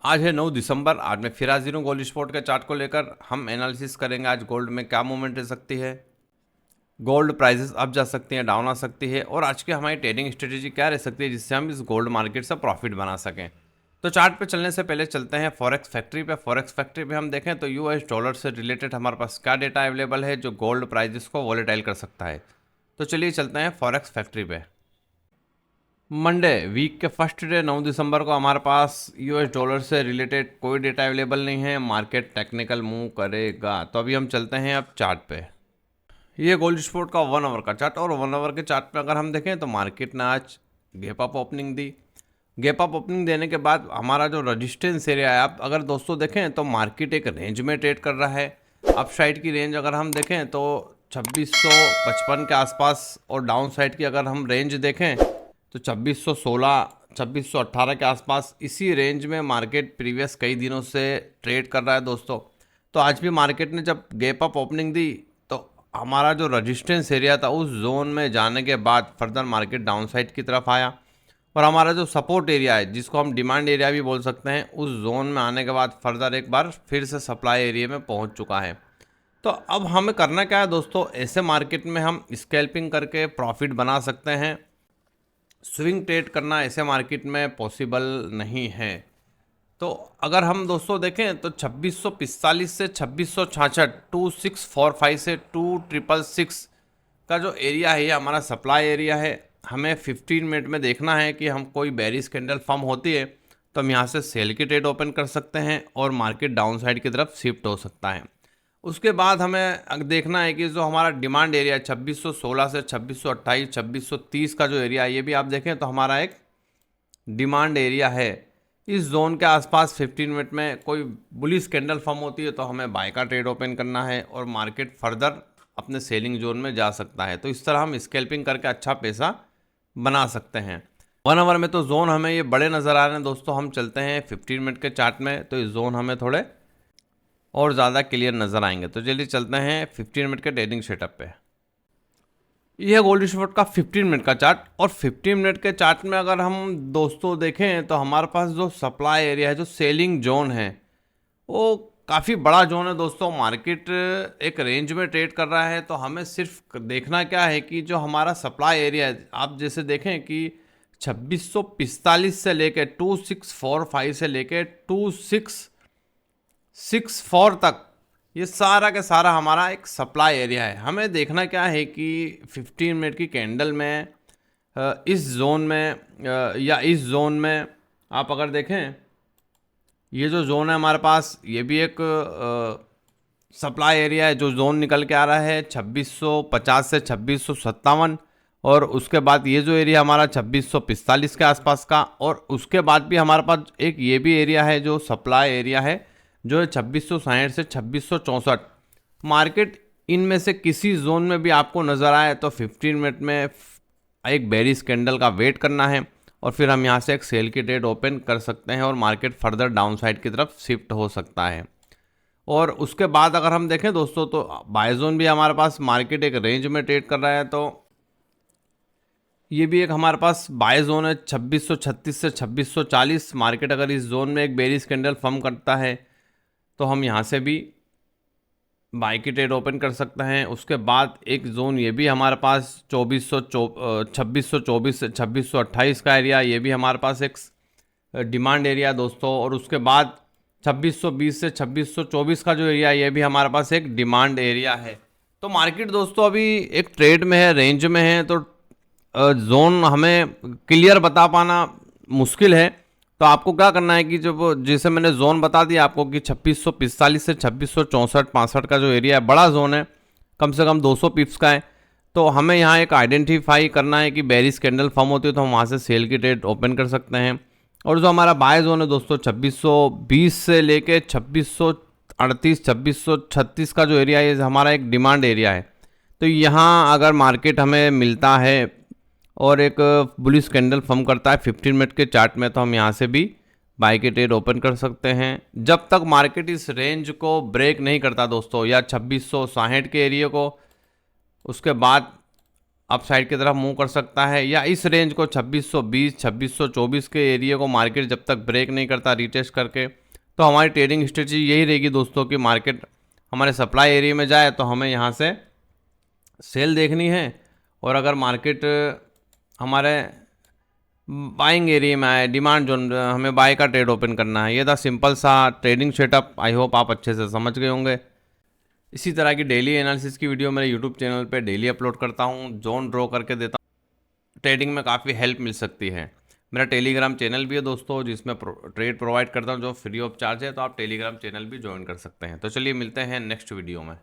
आज है 9 दिसंबर। आज मैं फिर हाजिर हूँ गोल्ड स्पॉट के चार्ट को लेकर। हम एनालिसिस करेंगे आज गोल्ड में क्या मूवमेंट रह सकती है, गोल्ड प्राइसेस अप जा सकती हैं, डाउन आ सकती है, और आज की हमारी ट्रेडिंग स्ट्रेटेजी क्या रह सकती है जिससे हम इस गोल्ड मार्केट से प्रॉफिट बना सकें। तो चार्ट पे चलने से पहले चलते हैं फॉरेक्स फैक्ट्री पे। फॉरेक्स फैक्ट्री पे हम देखें तो यूएस डॉलर से रिलेटेड हमारे पास क्या डेटा अवेलेबल है जो गोल्ड प्राइजेस को वॉलेटाइल कर सकता है। तो चलिए चलते हैं फॉरेक्स फैक्ट्री पे। मंडे वीक के फर्स्ट डे 9 दिसंबर को हमारे पास यूएस डॉलर से रिलेटेड कोई डेटा अवेलेबल नहीं है। मार्केट टेक्निकल मूव करेगा। तो अभी हम चलते हैं अब चार्ट पे। ये गोल्ड स्पॉट का 1 आवर का चार्ट, और 1 आवर के चार्ट पे अगर हम देखें तो मार्केट ने आज गैप अप ओपनिंग दी। गैप अप ओपनिंग देने के बाद हमारा जो रजिस्टेंस एरिया है, आप अगर दोस्तों देखें तो मार्केट एक रेंज में ट्रेड कर रहा है। अप साइड की रेंज अगर हम देखें तो 2655 के आसपास, और डाउन साइड की अगर हम रेंज देखें तो 2616 2618 के आसपास, इसी रेंज में मार्केट प्रीवियस कई दिनों से ट्रेड कर रहा है दोस्तों। तो आज भी मार्केट ने जब गैप अप ओपनिंग दी तो हमारा जो रजिस्टेंस एरिया था उस जोन में जाने के बाद फर्दर मार्केट डाउन साइड की तरफ आया, और हमारा जो सपोर्ट एरिया है जिसको हम डिमांड एरिया भी बोल सकते हैं, उस जोन में आने के बाद फर्दर एक बार फिर से सप्लाई एरिया में पहुंच चुका है। तो अब हमें करना क्या है दोस्तों, ऐसे मार्केट में हम स्कैल्पिंग करके प्रॉफिट बना सकते हैं। स्विंग ट्रेड करना ऐसे मार्केट में पॉसिबल नहीं है। तो अगर हम दोस्तों देखें तो 2645 से 2666, 2645 से 2666 का जो एरिया है ये हमारा सप्लाई एरिया है। हमें 15 मिनट में देखना है कि हम कोई बेरिश कैंडल फॉर्म होती है तो हम यहाँ से सेल की ट्रेड ओपन कर सकते हैं और मार्केट डाउन साइड की तरफ शिफ्ट हो सकता है। उसके बाद हमें देखना है कि जो हमारा डिमांड एरिया 2616 से 2628, 2630 का जो एरिया है ये भी आप देखें तो हमारा एक डिमांड एरिया है। इस जोन के आसपास 15 मिनट में कोई बुलिश कैंडल फॉर्म होती है तो हमें बाय का ट्रेड ओपन करना है और मार्केट फर्दर अपने सेलिंग जोन में जा सकता है। तो इस तरह हम स्कैल्पिंग करके अच्छा पैसा बना सकते हैं। 1 आवर में तो जोन हमें ये बड़े नज़र आ रहे हैं दोस्तों। हम चलते हैं 15 मिनट के चार्ट में, तो इस जोन हमें थोड़े और ज़्यादा क्लियर नज़र आएंगे। तो जल्दी चलते हैं 15 मिनट के ट्रेडिंग सेटअप पे। यह है गोल्ड स्पॉट का 15 मिनट का चार्ट, और 15 मिनट के चार्ट में अगर हम दोस्तों देखें तो हमारे पास जो सप्लाई एरिया है, जो सेलिंग जोन है, वो काफ़ी बड़ा जोन है दोस्तों। मार्केट एक रेंज में ट्रेड कर रहा है, तो हमें सिर्फ देखना क्या है कि जो हमारा सप्लाई एरिया है, आप जैसे देखें कि 2645 से लेके 2645 से लेके 2664 तक, ये सारा का सारा हमारा एक सप्लाई एरिया है। हमें देखना क्या है कि 15 मिनट की कैंडल में इस जोन में या इस जोन में आप अगर देखें, ये जो जोन है हमारे पास, ये भी एक सप्लाई एरिया है। जो जोन निकल के आ रहा है 2650 से 2657, और उसके बाद ये जो एरिया हमारा 2645 के आसपास का, और उसके बाद भी हमारे पास एक ये भी एरिया है जो सप्लाई एरिया है, जो है 2660 से 2664। मार्केट इनमें से किसी जोन में भी आपको नज़र आए तो 15 मिनट में एक बेरिश कैंडल का वेट करना है, और फिर हम यहाँ से एक सेल की ट्रेड ओपन कर सकते हैं और मार्केट फर्दर डाउन साइड की तरफ शिफ्ट हो सकता है। और उसके बाद अगर हम देखें दोस्तों तो बाय जोन भी हमारे पास, मार्केट एक रेंज में ट्रेड कर रहा है, तो ये भी एक हमारे पास बाय जोन है 2636 से 2640। मार्केट अगर इस जोन में एक बेरिश कैंडल फॉर्म करता है तो हम यहाँ से भी बाय की ट्रेड ओपन कर सकते हैं। उसके बाद एक जोन ये भी हमारे पास 2624 से 2628 का एरिया, ये भी हमारे पास एक डिमांड एरिया दोस्तों। और उसके बाद 2620 से 2624 का जो एरिया, ये भी हमारे पास एक डिमांड एरिया है। तो मार्केट दोस्तों अभी एक ट्रेड में है, रेंज में है, तो जोन हमें क्लियर बता पाना मुश्किल है। तो आपको क्या करना है कि जब जैसे मैंने जोन बता दिया आपको कि 2645 से 2664-65 का जो एरिया है, बड़ा जोन है, कम से कम 200 पिप्स का है। तो हमें यहाँ एक आइडेंटिफाई करना है कि बेरिश कैंडल फॉर्म होती है तो हम वहाँ से सेल की ट्रेड ओपन कर सकते हैं। और जो हमारा बाय जोन है दोस्तों 2620 से लेके 2638, 2636 का जो एरिया है, ये हमारा एक डिमांड एरिया है। तो यहाँ अगर मार्केट हमें मिलता है और एक बुलिश कैंडल फॉर्म करता है 15 मिनट के चार्ट में, तो हम यहाँ से भी बाय के ट्रेड ओपन कर सकते हैं। जब तक मार्केट इस रेंज को ब्रेक नहीं करता दोस्तों, या 2660 के एरिया को, उसके बाद अप साइड की तरफ मूव कर सकता है, या इस रेंज को 2620 2624 के एरिया को मार्केट जब तक ब्रेक नहीं करता रीटेस्ट करके, तो हमारी ट्रेडिंग स्ट्रेटजी यही रहेगी दोस्तों कि मार्केट हमारे सप्लाई एरिया में जाए तो हमें यहाँ से सेल देखनी है, और अगर मार्केट हमारे बाइंग एरिया में आए, डिमांड जोन, हमें बाय का ट्रेड ओपन करना है। ये था सिंपल सा ट्रेडिंग सेटअप। आई होप आप अच्छे से समझ गए होंगे। इसी तरह की डेली एनालिसिस की वीडियो मेरे यूट्यूब चैनल पे डेली अपलोड करता हूँ, जोन ड्रॉ करके देता हूँ। ट्रेडिंग में काफ़ी हेल्प मिल सकती है। मेरा टेलीग्राम चैनल भी है दोस्तों, जिसमें ट्रेड प्रोवाइड करता हूँ जो फ्री ऑफ चार्ज है, तो आप टेलीग्राम चैनल भी ज्वाइन कर सकते हैं। तो चलिए मिलते हैं नेक्स्ट वीडियो में।